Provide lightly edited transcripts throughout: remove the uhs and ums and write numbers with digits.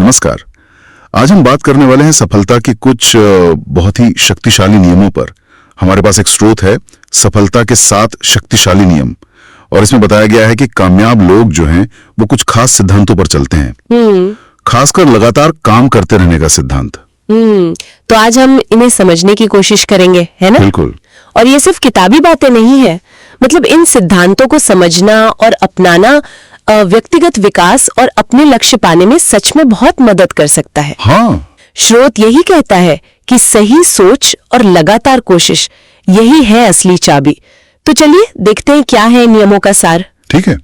नमस्कार। आज हम बात करने वाले हैं सफलता के कुछ बहुत ही शक्तिशाली नियमों पर। हमारे पास एक स्रोत है, सफलता के 7 शक्तिशाली नियम, और इसमें बताया गया है कि कामयाब लोग जो हैं वो कुछ खास सिद्धांतों पर चलते हैं, खासकर लगातार काम करते रहने का सिद्धांत। तो आज हम इन्हें समझने की कोशिश करेंगे, है ना? बिल्कुल। और ये सिर्फ किताबी बातें नहीं है, मतलब इन सिद्धांतों को समझना और अपनाना व्यक्तिगत विकास और अपने लक्ष्य पाने में सच में बहुत मदद कर सकता है। हाँ। स्रोत यही कहता है कि सही सोच और लगातार कोशिश, यही है असली चाबी। तो चलिए देखते हैं क्या है नियमों का सार। ठीक है,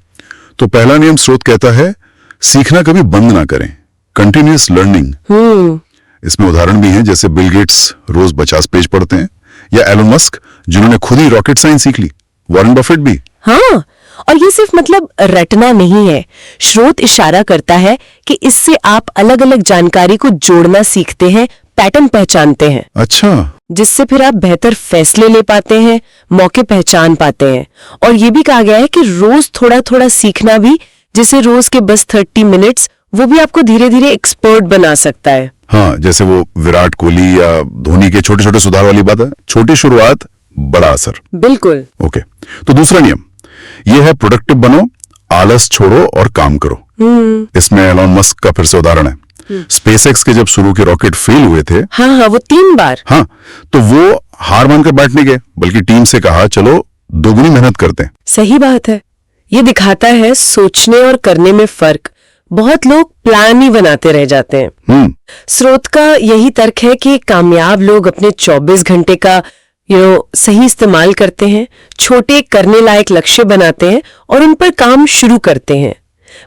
तो पहला नियम स्रोत कहता है सीखना कभी बंद ना करें, कंटिन्यूअस लर्निंग। इसमें उदाहरण भी हैं, जैसे बिल गेट्स रोज 50 पेज पढ़ते हैं, या एलन मस्क जिन्होंने खुद ही रॉकेट साइंस सीख ली, वॉरेन बफेट भी। हाँ, और ये सिर्फ मतलब रटना नहीं है। स्रोत इशारा करता है कि इससे आप अलग अलग जानकारी को जोड़ना सीखते हैं, पैटर्न पहचानते हैं। अच्छा। जिससे फिर आप बेहतर फैसले ले पाते हैं, मौके पहचान पाते हैं। और ये भी कहा गया है कि रोज थोड़ा थोड़ा सीखना भी, जैसे रोज के बस 30 मिनट्स, वो भी आपको धीरे धीरे एक्सपर्ट बना सकता है। हाँ, जैसे वो विराट कोहली या धोनी के छोटे छोटे सुधार वाली बात है, छोटी शुरुआत बड़ा असर। बिल्कुल। ओके, तो दूसरा नियम ये है प्रोडक्टिव बनो, आलस छोड़ो और काम करो। इसमें एलन मस्क का फिर से उदाहरण है। स्पेसएक्स के जब शुरू के रॉकेट फेल हुए थे, हाँ, वो 3 बार, हाँ, तो वो हार मानकर बैठ नहीं गए, बल्कि टीम से कहा चलो दोगुनी मेहनत करते हैं। सही बात है। ये दिखाता है सोचने और करने में फर्क। बहुत लोग प्लान ही बनाते रह जाते हैं। स्रोत का यही तर्क है कि कामयाब लोग अपने 24 घंटे का सही इस्तेमाल करते हैं, छोटे करने लायक लक्ष्य बनाते हैं और उन पर काम शुरू करते हैं।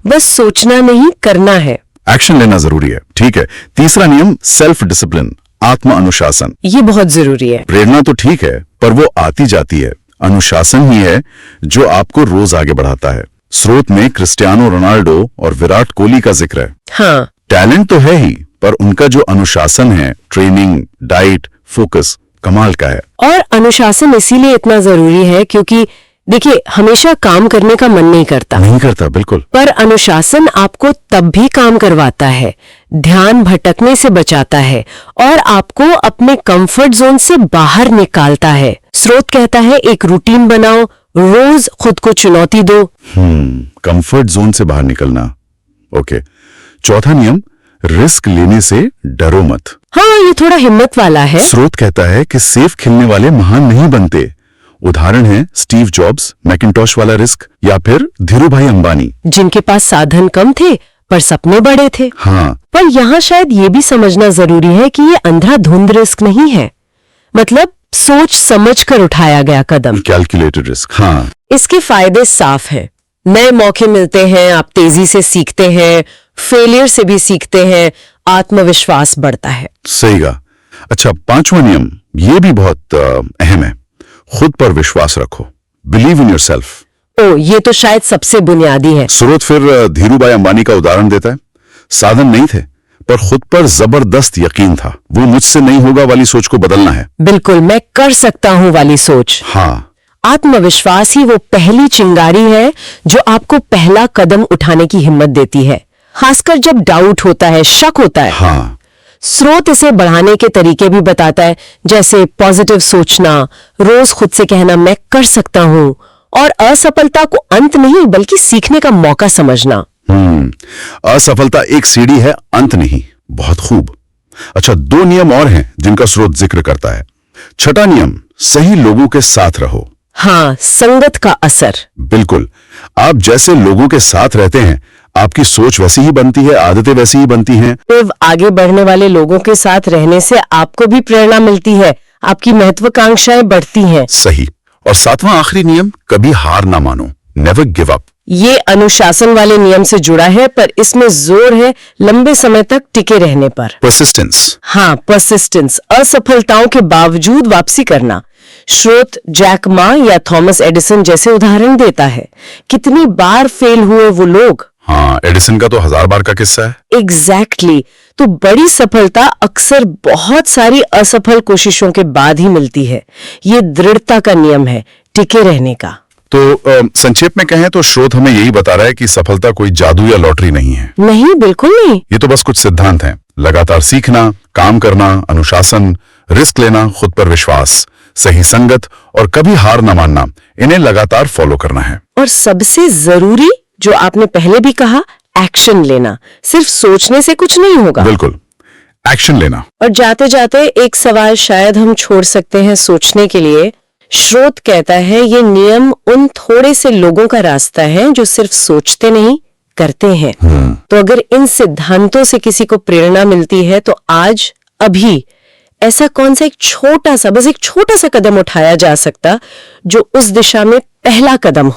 बस सोचना नहीं, करना है, एक्शन लेना जरूरी है। ठीक है, तीसरा नियम सेल्फ डिसिप्लिन, आत्म अनुशासन। ये बहुत जरूरी है। प्रेरणा तो ठीक है, पर वो आती जाती है। अनुशासन ही है जो आपको रोज आगे बढ़ाता है। स्रोत में क्रिस्टियानो रोनाल्डो और विराट कोहली का जिक्र है। हाँ, टैलेंट तो है ही, पर उनका जो अनुशासन है, ट्रेनिंग, डाइट, फोकस, कमाल का है। और अनुशासन इसीलिए इतना जरूरी है क्योंकि देखिए, हमेशा काम करने का मन नहीं करता, बिल्कुल। पर अनुशासन आपको तब भी काम करवाता है, ध्यान भटकने से बचाता है और आपको अपने कंफर्ट जोन से बाहर निकालता है। स्रोत कहता है एक रूटीन बनाओ, रोज खुद को चुनौती दो। कंफर्ट जोन से बाहर निकलना। ओके, चौथा नियम रिस्क लेने से डरो मत। हाँ, ये थोड़ा हिम्मत वाला है। स्रोत कहता है कि सेफ खेलने वाले महान नहीं बनते। उदाहरण है स्टीव जॉब्स, मैकिंटॉश वाला रिस्क, या फिर धीरूभाई अंबानी, जिनके पास साधन कम थे पर सपने बड़े थे। हाँ, पर यहाँ शायद ये भी समझना जरूरी है कि ये अंधाधुंध रिस्क नहीं है, मतलब सोच समझ कर उठाया गया कदम, कैलकुलेटेड रिस्क। हाँ, इसके फायदे साफ हैं। नए मौके मिलते हैं, आप तेजी से सीखते हैं, फेलियर से भी सीखते हैं, आत्मविश्वास बढ़ता है। सही कहा। अच्छा, पांचवा नियम ये भी बहुत अहम है, खुद पर विश्वास रखो, बिलीव इन योरसेल्फ। ये तो शायद सबसे बुनियादी है। स्रोत फिर धीरूभाई अंबानी का उदाहरण देता है। साधन नहीं थे, पर खुद पर जबरदस्त यकीन था। वो मुझसे नहीं होगा वाली सोच को बदलना है। बिल्कुल, मैं कर सकता हूँ वाली सोच। हाँ, आत्मविश्वास ही वो पहली चिंगारी है जो आपको पहला कदम उठाने की हिम्मत देती है, खासकर जब डाउट होता है, शक होता है। हाँ, स्रोत इसे बढ़ाने के तरीके भी बताता है, जैसे पॉजिटिव सोचना, रोज खुद से कहना मैं कर सकता हूँ, और असफलता को अंत नहीं बल्कि सीखने का मौका समझना। असफलता एक सीढ़ी है, अंत नहीं। बहुत खूब। अच्छा, 2 नियम और हैं जिनका स्रोत जिक्र करता है। छठा नियम सही लोगों के साथ रहो। हाँ, संगत का असर। बिल्कुल, आप जैसे लोगों के साथ रहते हैं, आपकी सोच वैसी ही बनती है, आदतें वैसी ही बनती हैं। सिर्फ आगे बढ़ने वाले लोगों के साथ रहने से आपको भी प्रेरणा मिलती है, आपकी महत्वाकांक्षाएं बढ़ती हैं। सही। और 7वां आखिरी नियम कभी हार ना मानो, नेवर गिव अप। ये अनुशासन वाले नियम से जुड़ा है, पर इसमें जोर है लंबे समय तक टिके रहने पर। परसिस्टेंस। हाँ, परसिस्टेंस, असफलताओं के बावजूद वापसी करना। स्रोत जैक मा या थॉमस एडिसन जैसे उदाहरण देता है। कितनी बार फेल हुए वो लोग। हाँ, एडिसन का तो 1000 बार का किस्सा है। एग्जैक्टली। तो बड़ी सफलता अक्सर बहुत सारी असफल कोशिशों के बाद ही मिलती है। ये दृढ़ता का नियम है, टिके रहने का। तो संक्षेप में कहें तो स्रोत हमें यही बता रहा है कि सफलता कोई जादू या लॉटरी नहीं है। नहीं, बिल्कुल नहीं। ये तो बस कुछ सिद्धांत हैं। लगातार सीखना, काम करना, अनुशासन, रिस्क लेना, खुद पर विश्वास, सही संगत और कभी हार न मानना, इन्हें लगातार फॉलो करना है। और सबसे जरूरी, जो आपने पहले भी कहा, एक्शन लेना। सिर्फ सोचने से कुछ नहीं होगा। बिल्कुल, एक्शन लेना। और जाते जाते एक सवाल शायद हम छोड़ सकते हैं सोचने के लिए। स्रोत कहता है ये नियम उन थोड़े से लोगों का रास्ता है जो सिर्फ सोचते नहीं, करते हैं। तो अगर इन सिद्धांतों से किसी को प्रेरणा मिलती है तो आज, अभी ऐसा कौन सा एक छोटा सा कदम उठाया जा सकता जो उस दिशा में पहला कदम हो।